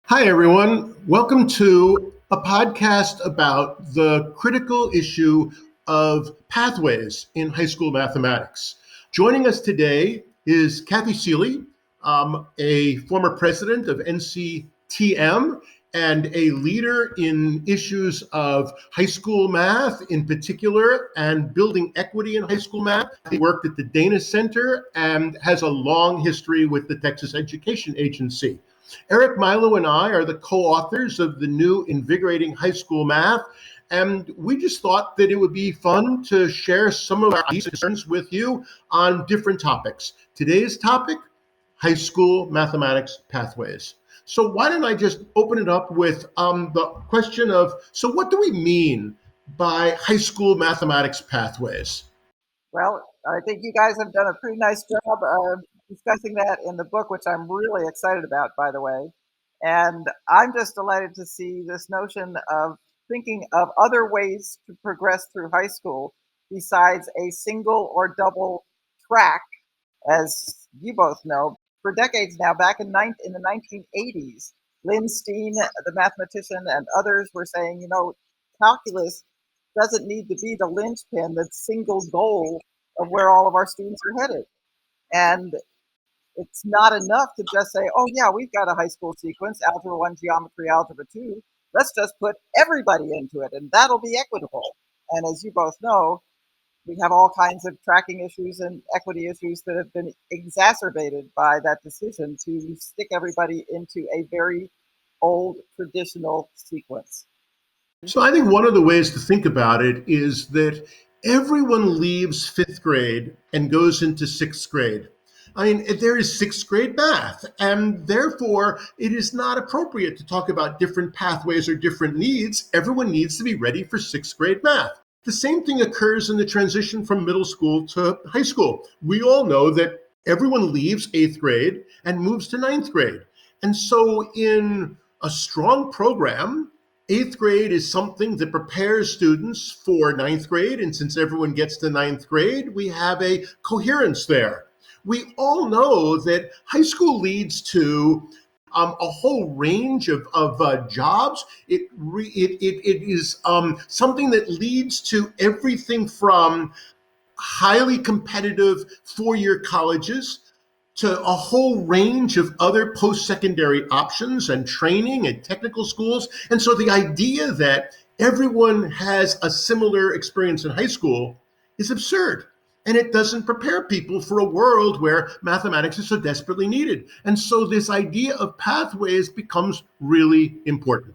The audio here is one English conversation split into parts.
Hi, everyone. Welcome to a podcast about the critical issue of pathways in high school mathematics. Joining us today is Cathy Seeley, a former president of NCTM and a leader in issues of high school math in particular and building equity in high school math. He worked at the Dana Center and has a long history with the Texas Education Agency. Eric Milou and I are the co-authors of the new Invigorating High School Math, and we just thought that it would be fun to share some of our concerns with you on different topics. Today's topic, high school mathematics pathways. So why don't I just open it up with the question of, so what do we mean by high school mathematics pathways? Well, I think you guys have done a pretty nice job of discussing that in the book, which I'm really excited about, by the way. And I'm just delighted to see this notion of thinking of other ways to progress through high school besides a single or double track, as you both know. For decades now, back in the 1980s, Lynn Steen, the mathematician, and others were saying, calculus doesn't need to be the linchpin, the single goal of where all of our students are headed. And it's not enough to just say, oh, yeah, we've got a high school sequence, Algebra 1, Geometry, Algebra 2. Let's just put everybody into it, and that'll be equitable. And as you both know, we have all kinds of tracking issues and equity issues that have been exacerbated by that decision to stick everybody into a very old traditional sequence. So I think one of the ways to think about it is that everyone leaves fifth grade and goes into sixth grade. I mean, there is sixth grade math, and therefore it is not appropriate to talk about different pathways or different needs. Everyone needs to be ready for sixth grade math. The same thing occurs in the transition from middle school to high school. We all know that everyone leaves eighth grade and moves to ninth grade. And so in a strong program, eighth grade is something that prepares students for ninth grade. And since everyone gets to ninth grade, we have a coherence there. We all know that high school leads to a whole range of jobs. It is something that leads to everything from highly competitive four-year colleges to a whole range of other post-secondary options and training and technical schools. And so the idea that everyone has a similar experience in high school is absurd. And it doesn't prepare people for a world where mathematics is so desperately needed. And so this idea of pathways becomes really important.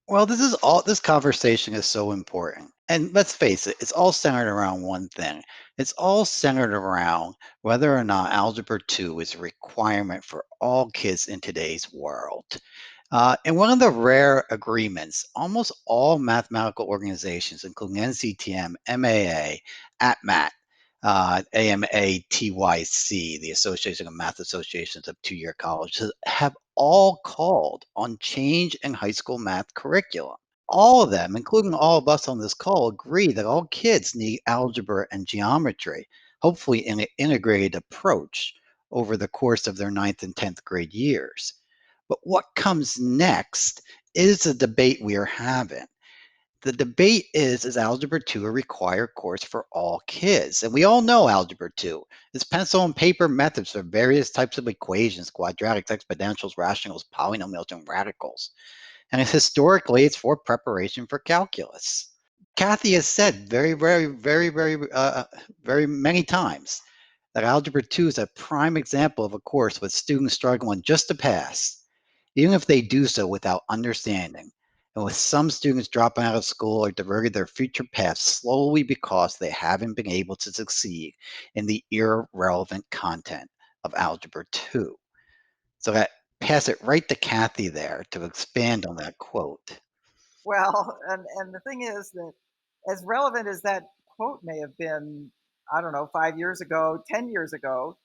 Well, this conversation is so important. And let's face it, it's all centered around one thing. It's all centered around whether or not Algebra 2 is a requirement for all kids in today's world. And one of the rare agreements, almost all mathematical organizations, including NCTM, MAA, ATMAT, AMATYC, the Association of Math Associations of Two-Year Colleges, have all called on change in high school math curriculum. All of them, including all of us on this call, agree that all kids need algebra and geometry, hopefully in an integrated approach over the course of their 9th and 10th grade years. But what comes next is the debate we are having. The debate is Algebra 2 a required course for all kids? And we all know Algebra 2 is pencil and paper methods for various types of equations, quadratics, exponentials, rationals, polynomials, and radicals. And historically, it's for preparation for calculus. Cathy has said very many times that Algebra 2 is a prime example of a course with students struggling just to pass, even if they do so without understanding, and with some students dropping out of school or diverting their future paths slowly because they haven't been able to succeed in the irrelevant content of Algebra 2. So I pass it right to Cathy there to expand on that quote. Well, and the thing is that as relevant as that quote may have been, I don't know, 5 years ago, 10 years ago,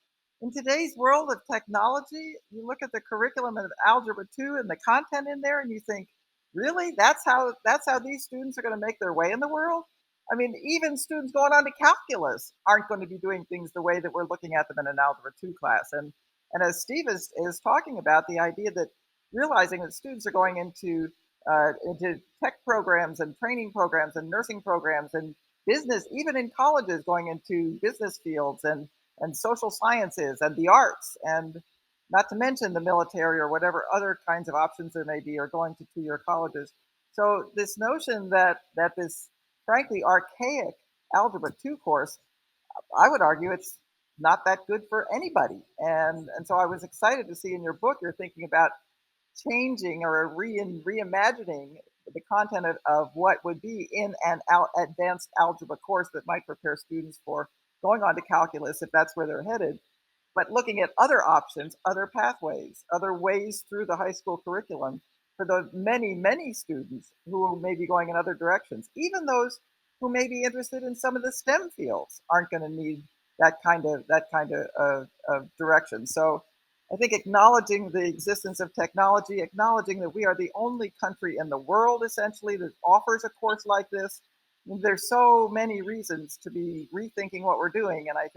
in today's world of technology, you look at the curriculum of Algebra 2 and the content in there and you think, really? That's how these students are going to make their way in the world? I mean, even students going on to calculus aren't going to be doing things the way that we're looking at them in an Algebra 2 class. And as Steve is talking about, the idea that realizing that students are going into tech programs and training programs and nursing programs and business, even in colleges, going into business fields and social sciences and the arts, and not to mention the military or whatever other kinds of options there may be, or going to two-year colleges. So this notion that this frankly archaic Algebra 2 course, I would argue it's not that good for anybody. And so I was excited to see in your book you're thinking about changing or reimagining the content of what would be in an advanced algebra course that might prepare students for going on to calculus if that's where they're headed, but looking at other options, other pathways, other ways through the high school curriculum for the many, many students who may be going in other directions. Even those who may be interested in some of the STEM fields aren't going to need that kind of direction. So I think acknowledging the existence of technology, acknowledging that we are the only country in the world essentially that offers a course like this. There's so many reasons to be rethinking what we're doing, and I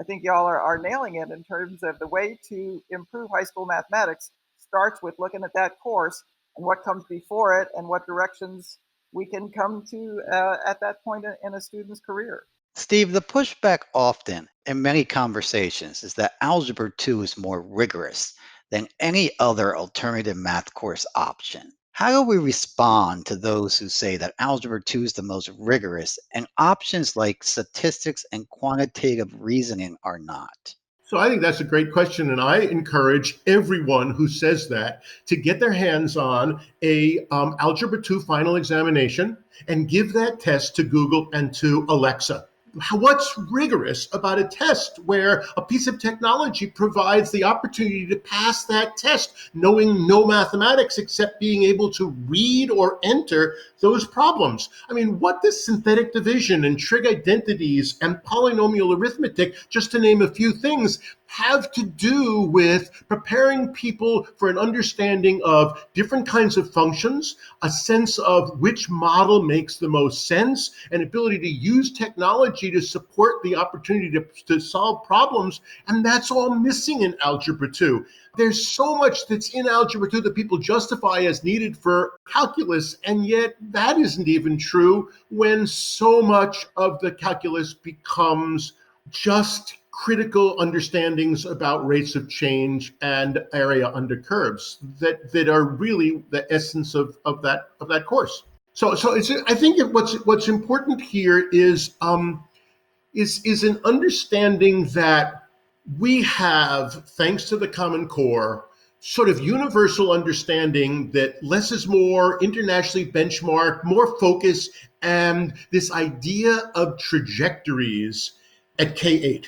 think y'all are nailing it in terms of the way to improve high school mathematics starts with looking at that course and what comes before it and what directions we can come to at that point in a student's career. Steve, the pushback often in many conversations is that Algebra 2 is more rigorous than any other alternative math course option. How do we respond to those who say that Algebra 2 is the most rigorous and options like statistics and quantitative reasoning are not? So I think that's a great question, and I encourage everyone who says that to get their hands on a Algebra 2 final examination and give that test to Google and to Alexa. What's rigorous about a test where a piece of technology provides the opportunity to pass that test, knowing no mathematics except being able to read or enter those problems? I mean, what does synthetic division and trig identities and polynomial arithmetic, just to name a few things, have to do with preparing people for an understanding of different kinds of functions, a sense of which model makes the most sense, an ability to use technology to support the opportunity to solve problems? And that's all missing in Algebra 2. There's so much that's in Algebra 2 that people justify as needed for calculus, and yet that isn't even true when so much of the calculus becomes just critical understandings about rates of change and area under curves that are really the essence of that course. So I think what's important here is an understanding that we have, thanks to the Common Core, sort of universal understanding that less is more, internationally benchmarked, more focus, and this idea of trajectories at K8.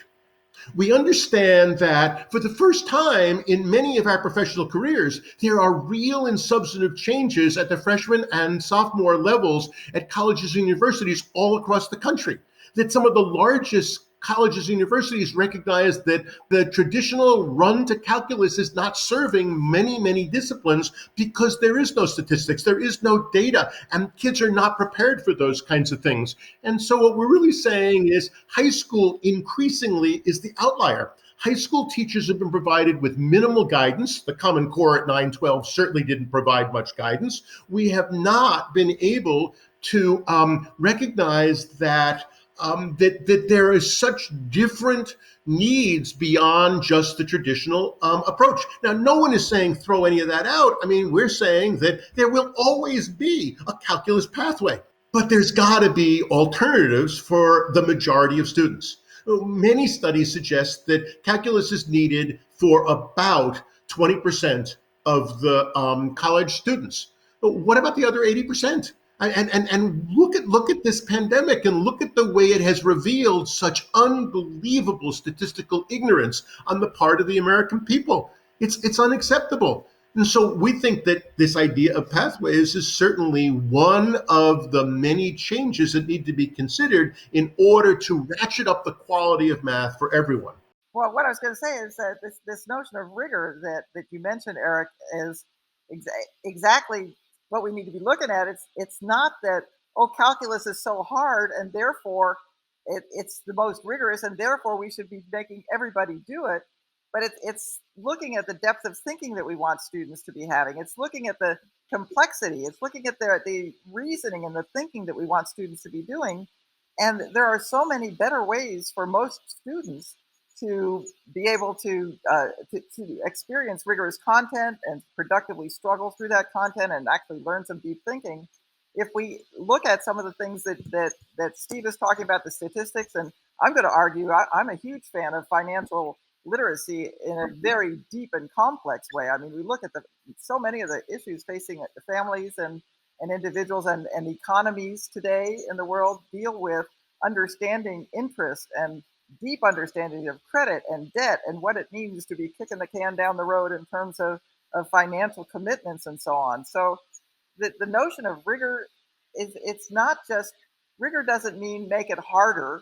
We understand that for the first time in many of our professional careers, there are real and substantive changes at the freshman and sophomore levels at colleges and universities all across the country. That some of the largest colleges and universities recognize that the traditional run to calculus is not serving many, many disciplines because there is no statistics, there is no data, and kids are not prepared for those kinds of things. And so what we're really saying is high school increasingly is the outlier. High school teachers have been provided with minimal guidance. The Common Core at 912 certainly didn't provide much guidance. We have not been able to recognize that that there is such different needs beyond just the traditional approach. Now, no one is saying throw any of that out. I mean, we're saying that there will always be a calculus pathway, but there's got to be alternatives for the majority of students. Many studies suggest that calculus is needed for about 20% of the college students. But what about the other 80%? And look at this pandemic and look at the way it has revealed such unbelievable statistical ignorance on the part of the American people. It's unacceptable. And so we think that this idea of pathways is certainly one of the many changes that need to be considered in order to ratchet up the quality of math for everyone. Well, what I was going to say is that this notion of rigor that you mentioned, Eric, is exactly what we need to be looking at. It's not that, oh, calculus is so hard and therefore it's the most rigorous and therefore we should be making everybody do it. but it's looking at the depth of thinking that we want students to be having. It's looking at the complexity. It's looking at the reasoning and the thinking that we want students to be doing. And there are so many better ways for most students to be able to experience rigorous content and productively struggle through that content and actually learn some deep thinking. If we look at some of the things that Steve is talking about, the statistics, and I'm going to argue, I'm a huge fan of financial literacy in a very deep and complex way. I mean, we look at so many of the issues facing families and individuals and economies today in the world deal with understanding interest and deep understanding of credit and debt and what it means to be kicking the can down the road in terms of financial commitments and so on. So the notion of rigor is, it's not just, rigor doesn't mean make it harder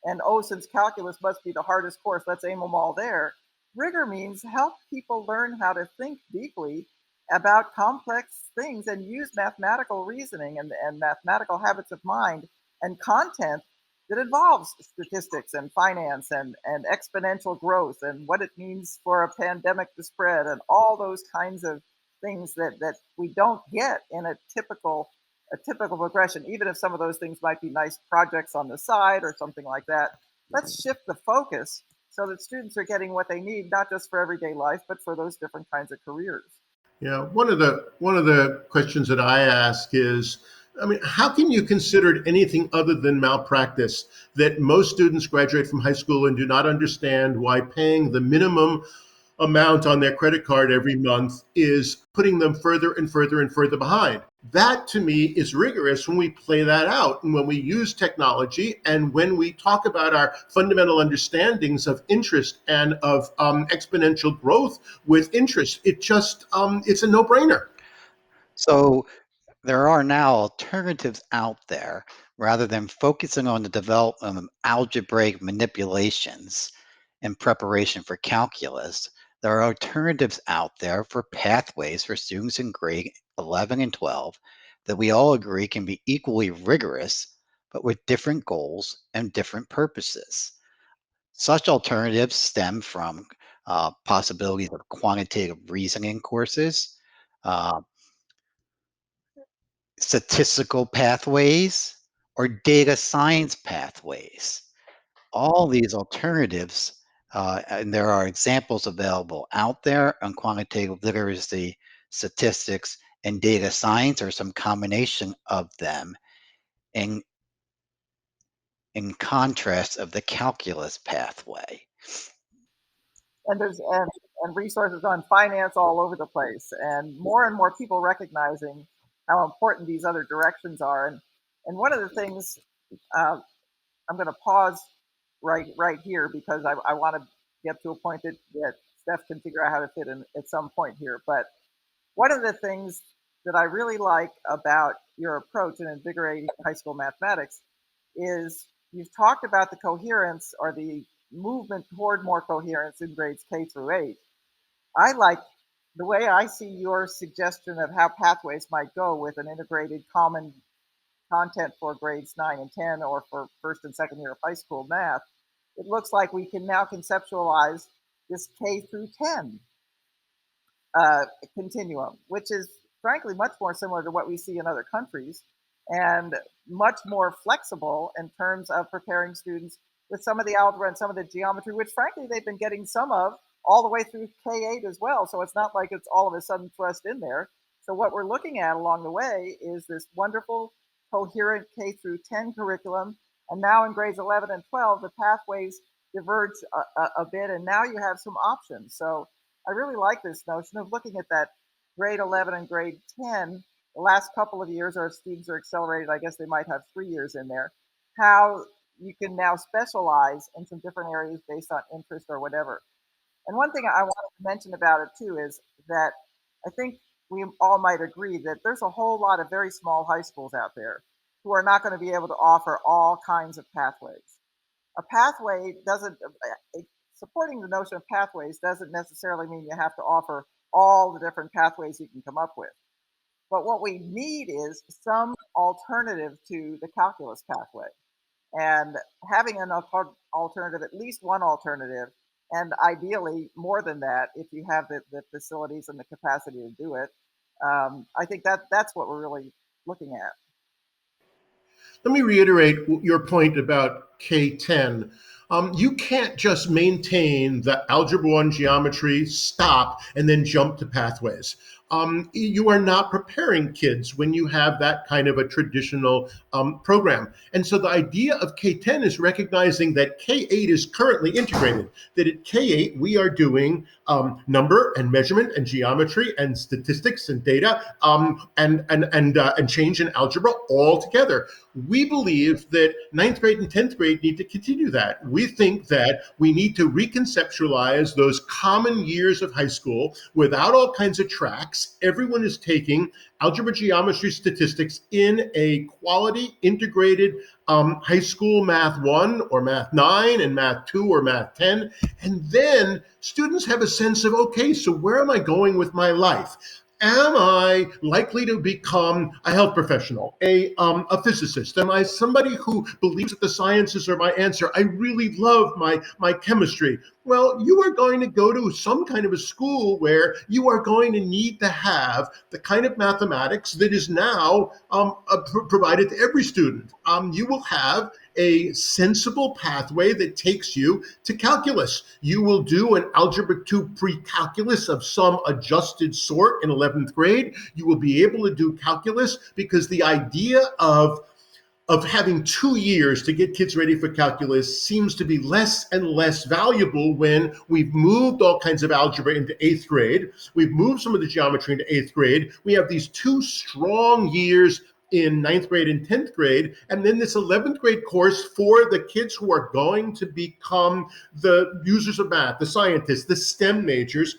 and, oh, since calculus must be the hardest course, let's aim them all there. Rigor means help people learn how to think deeply about complex things and use mathematical reasoning and mathematical habits of mind and content that involves statistics and finance and exponential growth and what it means for a pandemic to spread and all those kinds of things that we don't get in a typical progression, even if some of those things might be nice projects on the side or something like that. Let's shift the focus so that students are getting what they need, not just for everyday life, but for those different kinds of careers. Yeah, one of the questions that I ask is, I mean, how can you consider it anything other than malpractice that most students graduate from high school and do not understand why paying the minimum amount on their credit card every month is putting them further and further and further behind? That to me is rigorous when we play that out and when we use technology and when we talk about our fundamental understandings of interest and of exponential growth with interest. It's a no-brainer. So there are now alternatives out there rather than focusing on the development of algebraic manipulations in preparation for calculus. There are alternatives out there for pathways for students in grade 11 and 12 that we all agree can be equally rigorous, but with different goals and different purposes. Such alternatives stem from possibilities of quantitative reasoning courses, uh, statistical pathways, or data science pathways. All these alternatives, and there are examples available out there on quantitative literacy, statistics, and data science, or some combination of them in, in contrast of the calculus pathway. And and resources on finance all over the place, and more people recognizing how important these other directions are. And one of the things, uh, I'm going to pause right here because I want to get to a point that Steph can figure out how to fit in at some point here. But one of the things that I really like about your approach in invigorating high school mathematics is you've talked about the coherence or the movement toward more coherence in grades K through 8. I like the way I see your suggestion of how pathways might go with an integrated common content for grades 9 and 10 or for first and second year of high school math. It looks like we can now conceptualize this K through 10 continuum, which is frankly much more similar to what we see in other countries and much more flexible in terms of preparing students with some of the algebra and some of the geometry, which frankly they've been getting some of all the way through K8 as well. So it's not like it's all of a sudden thrust in there. So what we're looking at along the way is this wonderful coherent K through 10 curriculum. And now in grades 11 and 12, the pathways diverge a bit, and now you have some options. So I really like this notion of looking at that grade 11 and grade 10, the last couple of years, or if students are accelerated, I guess they might have 3 years in there, how you can now specialize in some different areas based on interest or whatever. And one thing I want to mention about it too is that I think we all might agree that there's a whole lot of very small high schools out there who are not going to be able to offer all kinds of pathways. A pathway doesn't, supporting the notion of pathways doesn't necessarily mean you have to offer all the different pathways you can come up with. But what we need is some alternative to the calculus pathway. And having an alternative, at least one alternative, and ideally more than that if you have the facilities and the capacity to do it. I think that's what we're really looking at. Let me reiterate your point about K10. You can't just maintain the Algebra 1 geometry, stop, and then jump to pathways. You are not preparing kids when you have that kind of a traditional program. And so the idea of K10 is recognizing that K8 is currently integrated, that at K8 we are doing number and measurement and geometry and statistics and data and change in algebra all together. We believe that ninth grade and 10th grade need to continue that. We think that we need to reconceptualize those common years of high school without all kinds of tracks. Everyone is taking algebra, geometry, statistics in a quality integrated high school math 1 or math 9 and math 2 or math 10. And then students have a sense of, okay, so where am I going with my life? Am I likely to become a health professional, a physicist? Am I somebody who believes that the sciences are my answer? I really love my chemistry. Well, you are going to go to some kind of a school where you are going to need to have the kind of mathematics that is now provided to every student. You will have a sensible pathway that takes you to calculus. You will do an Algebra 2 pre-calculus of some adjusted sort in 11th grade. You will be able to do calculus because the idea of having 2 years to get kids ready for calculus seems to be less and less valuable when we've moved all kinds of algebra into 8th grade. We've moved some of the geometry into 8th grade. We have these 2 strong years in 9th grade and 10th grade, and then this 11th grade course for the kids who are going to become the users of math, the scientists, the STEM majors,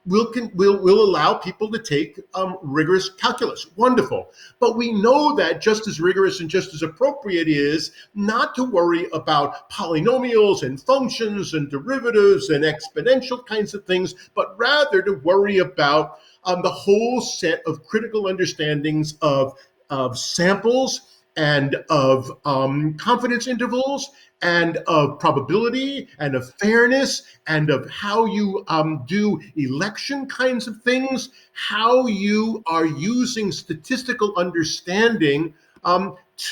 will allow people to take rigorous calculus. Wonderful. But we know that just as rigorous and just as appropriate is not to worry about polynomials and functions and derivatives and exponential kinds of things, but rather to worry about the whole set of critical understandings of samples and of confidence intervals and of probability and of fairness and of how you do election kinds of things, how you are using statistical understanding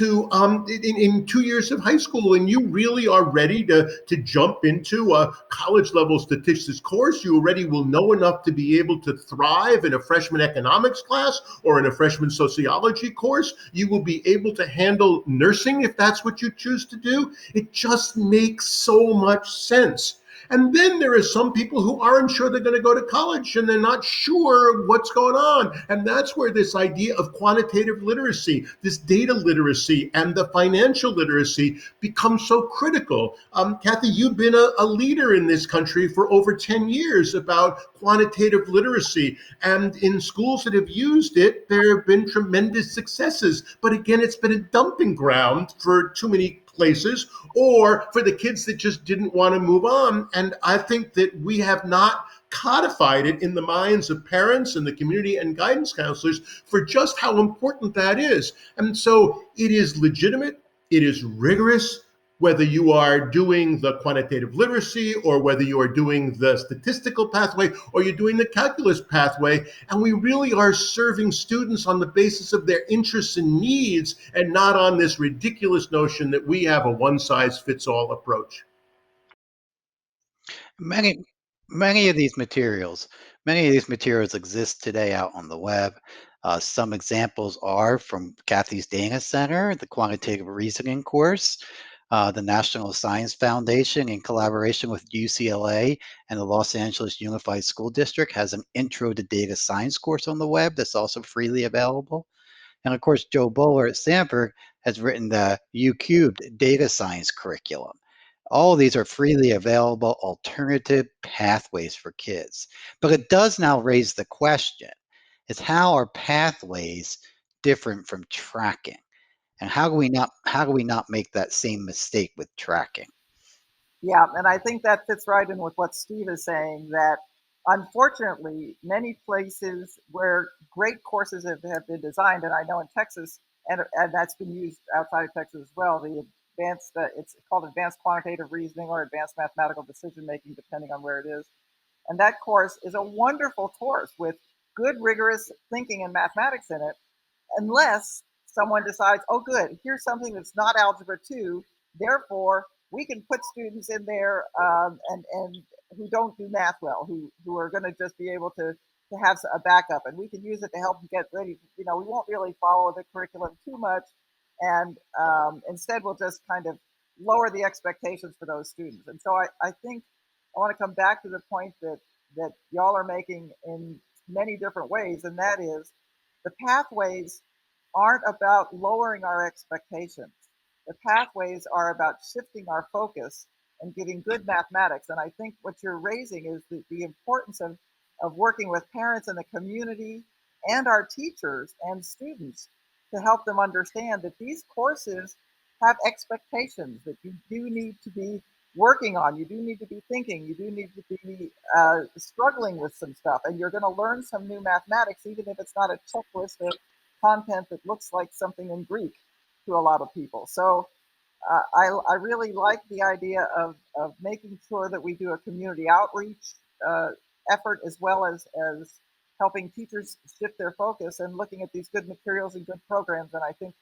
in 2 years of high school, and you really are ready to jump into a college level statistics course. You already will know enough to be able to thrive in a freshman economics class or in a freshman sociology course. You will be able to handle nursing if that's what you choose to do. It just makes so much sense. And then there are some people who aren't sure they're going to go to college and they're not sure what's going on. And that's where this idea of quantitative literacy, this data literacy, and the financial literacy becomes so critical. Cathy, you've been a leader in this country for over 10 years about quantitative literacy. And in schools that have used it, there have been tremendous successes. But again, it's been a dumping ground for too many places, or for the kids that just didn't want to move on. And I think that we have not codified it in the minds of parents and the community and guidance counselors for just how important that is. And so it is legitimate, it is rigorous, whether you are doing the quantitative literacy or whether you are doing the statistical pathway or you're doing the calculus pathway. And we really are serving students on the basis of their interests and needs and not on this ridiculous notion that we have a one-size-fits-all approach. Many, many of these materials exist today out on the web. Some examples are from Cathy's Dana Center, the Quantitative Reasoning course, the National Science Foundation, in collaboration with UCLA and the Los Angeles Unified School District, has an Intro to Data Science course on the web that's also freely available. And of course, Joe Bowler at Stanford has written the U Cubed Data Science curriculum. All of these are freely available alternative pathways for kids. But it does now raise the question, is how are pathways different from tracking? And how do we not make that same mistake with tracking? Yeah, and I think that fits right in with what Steve is saying, that unfortunately, many places where great courses have been designed, and I know in Texas, and that's been used outside of Texas as well, the advanced, it's called advanced quantitative reasoning or advanced mathematical decision making, depending on where it is. And that course is a wonderful course with good rigorous thinking and mathematics in it, unless someone decides, oh, good, here's something that's not Algebra 2. Therefore, we can put students in there and who don't do math well, who are going to just be able to have a backup, and we can use it to help them get ready. We won't really follow the curriculum too much, and instead we'll just kind of lower the expectations for those students. And so I think I want to come back to the point that y'all are making in many different ways, and that is the pathways aren't about lowering our expectations. The pathways are about shifting our focus and getting good mathematics. And I think what you're raising is the importance of working with parents in the community and our teachers and students to help them understand that these courses have expectations that you do need to be working on. You do need to be thinking. You do need to be struggling with some stuff. And you're going to learn some new mathematics, even if it's not a checklist of content that looks like something in Greek to a lot of people. So I really like the idea of making sure that we do a community outreach effort, as well as helping teachers shift their focus and looking at these good materials and good programs. And I think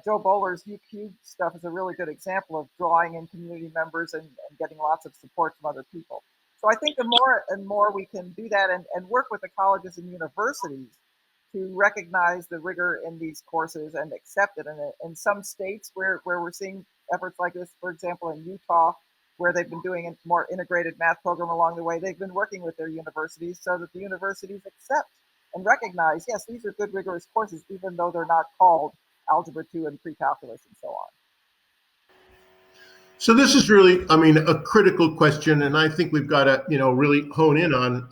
Joe Bowler's UQ stuff is a really good example of drawing in community members and getting lots of support from other people. So I think the more and more we can do that and work with the colleges and universities to recognize the rigor in these courses and accept it. And in some states where we're seeing efforts like this, for example, in Utah, where they've been doing a more integrated math program along the way, they've been working with their universities so that the universities accept and recognize, yes, these are good rigorous courses, even though they're not called Algebra 2 and pre-calculus and so on. So this is really, a critical question, and I think we've got to, really hone in on,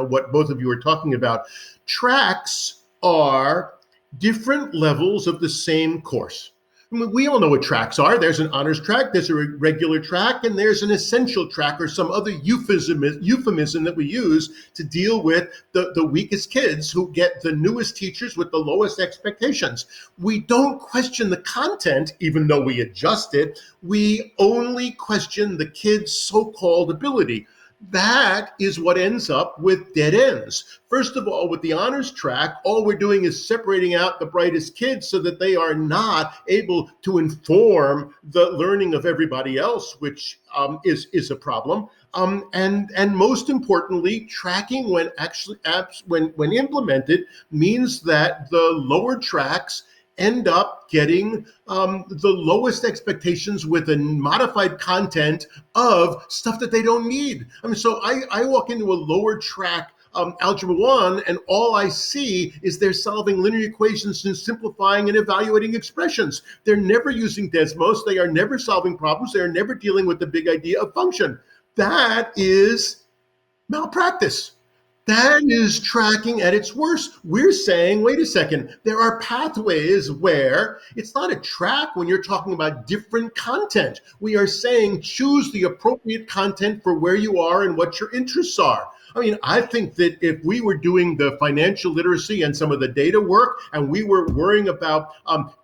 what both of you are talking about. Tracks are different levels of the same course. We all know what tracks are. There's an honors track, there's a regular track, and there's an essential track or some other euphemism that we use to deal with the weakest kids who get the newest teachers with the lowest expectations. We don't question the content, even though we adjust it. We only question the kids' so-called ability. That is what ends up with dead ends. First of all, with the honors track, all we're doing is separating out the brightest kids so that they are not able to inform the learning of everybody else, which is a problem. And most importantly, tracking when implemented means that the lower tracks end up getting the lowest expectations with a modified content of stuff that they don't need. So I walk into a lower track Algebra 1, and all I see is they're solving linear equations and simplifying and evaluating expressions. They're never using Desmos. They are never solving problems. They are never dealing with the big idea of function. That is malpractice. That is tracking at its worst. We're saying, wait a second, there are pathways where it's not a track when you're talking about different content. We are saying choose the appropriate content for where you are and what your interests are. I think that if we were doing the financial literacy and some of the data work and we were worrying about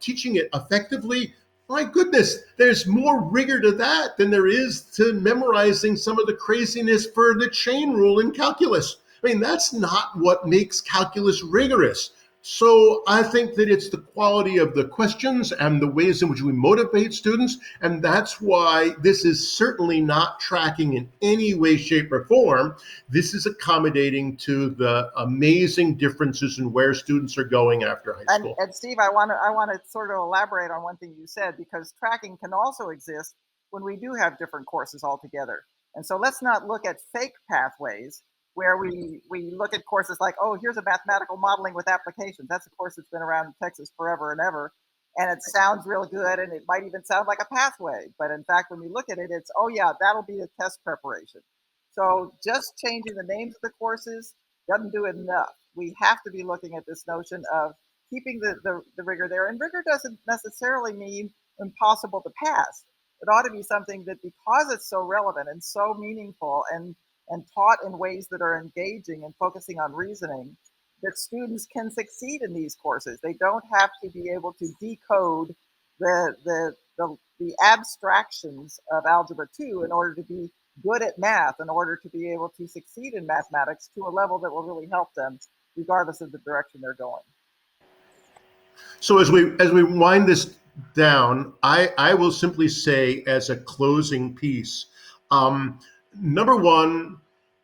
teaching it effectively, my goodness, there's more rigor to that than there is to memorizing some of the craziness for the chain rule in calculus. That's not what makes calculus rigorous. So I think that it's the quality of the questions and the ways in which we motivate students. And that's why this is certainly not tracking in any way, shape, or form. This is accommodating to the amazing differences in where students are going after high school. And Steve, I want to sort of elaborate on one thing you said, because tracking can also exist when we do have different courses altogether. And so let's not look at fake pathways where we look at courses like, oh, here's a mathematical modeling with applications. That's a course that's been around in Texas forever and ever. And it sounds real good, and it might even sound like a pathway. But in fact, when we look at it, it's, oh yeah, that'll be a test preparation. So just changing the names of the courses doesn't do it enough. We have to be looking at this notion of keeping the rigor there. And rigor doesn't necessarily mean impossible to pass. It ought to be something that, because it's so relevant and so meaningful and taught in ways that are engaging and focusing on reasoning, that students can succeed in these courses. They don't have to be able to decode the the abstractions of Algebra 2 in order to be good at math, in order to be able to succeed in mathematics to a level that will really help them, regardless of the direction they're going. So as we wind this down, I will simply say as a closing piece, number one,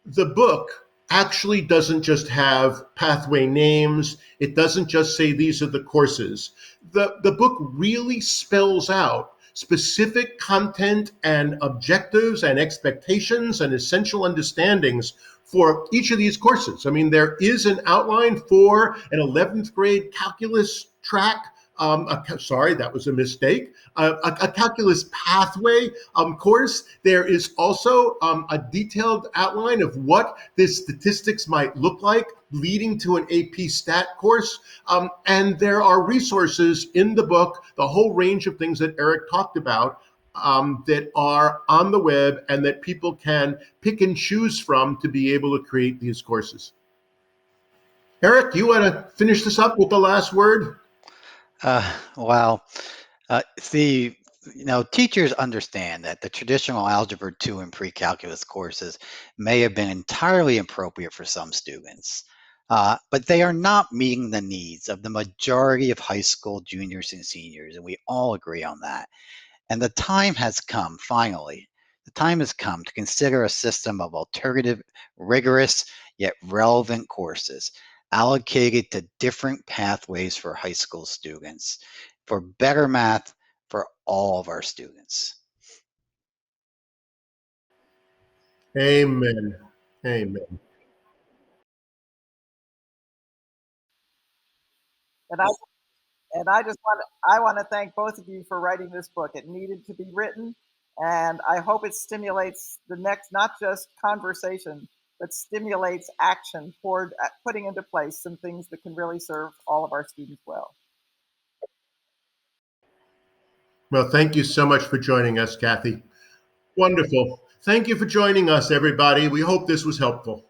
the book actually doesn't just have pathway names. It doesn't just say these are the courses. The book really spells out specific content and objectives and expectations and essential understandings for each of these courses. I mean, there is an outline for an 11th grade calculus track. Sorry, that was a mistake. A calculus pathway course. There is also a detailed outline of what this statistics might look like, leading to an AP Stat course. And there are resources in the book, the whole range of things that Eric talked about, that are on the web and that people can pick and choose from to be able to create these courses. Eric, you want to finish this up with the last word? Wow. Teachers understand that the traditional Algebra 2 and pre-calculus courses may have been entirely appropriate for some students, but they are not meeting the needs of the majority of high school juniors and seniors, and we all agree on that. And the time has come, finally, the time has come to consider a system of alternative, rigorous, yet relevant courses allocated to different pathways for high school students, for better math for all of our students. Amen. Amen. And I just want to thank both of you for writing this book. It needed to be written, and I hope it stimulates the next, not just conversation, but stimulates action toward putting into place some things that can really serve all of our students well. Well, thank you so much for joining us, Cathy. Wonderful. Thank you for joining us, everybody. We hope this was helpful.